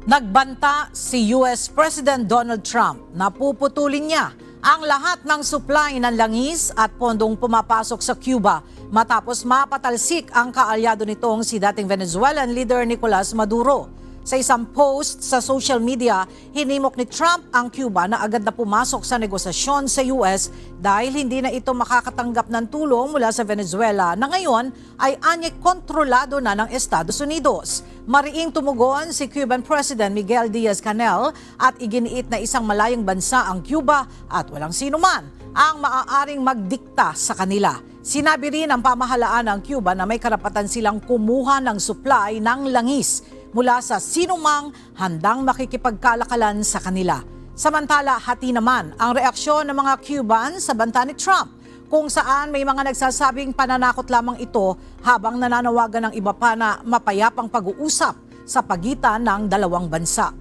Nagbanta si US President Donald Trump na puputulin niya ang lahat ng supply ng langis at pondong pumapasok sa Cuba matapos mapatalsik ang kaalyado nitong si dating Venezuelan leader Nicolas Maduro. Sa isang post sa social media, hinimok ni Trump ang Cuba na agad na pumasok sa negosasyon sa US dahil hindi na ito makakatanggap ng tulong mula sa Venezuela na ngayon ay anyay kontrolado na ng Estados Unidos. Mariing tumugon si Cuban President Miguel Diaz-Canel at iginiit na isang malayang bansa ang Cuba at walang sinuman ang maaaring magdikta sa kanila. Sinabi rin ng pamahalaan ng Cuba na may karapatan silang kumuha ng supply ng langis mula sa sinumang handang makikipagkalakalan sa kanila. Samantala, hati naman ang reaksyon ng mga Cuban sa banta ni Trump, kung saan may mga nagsasabing pananakot lamang ito habang nananawagan ng iba pa na mapayapang pag-uusap sa pagitan ng dalawang bansa.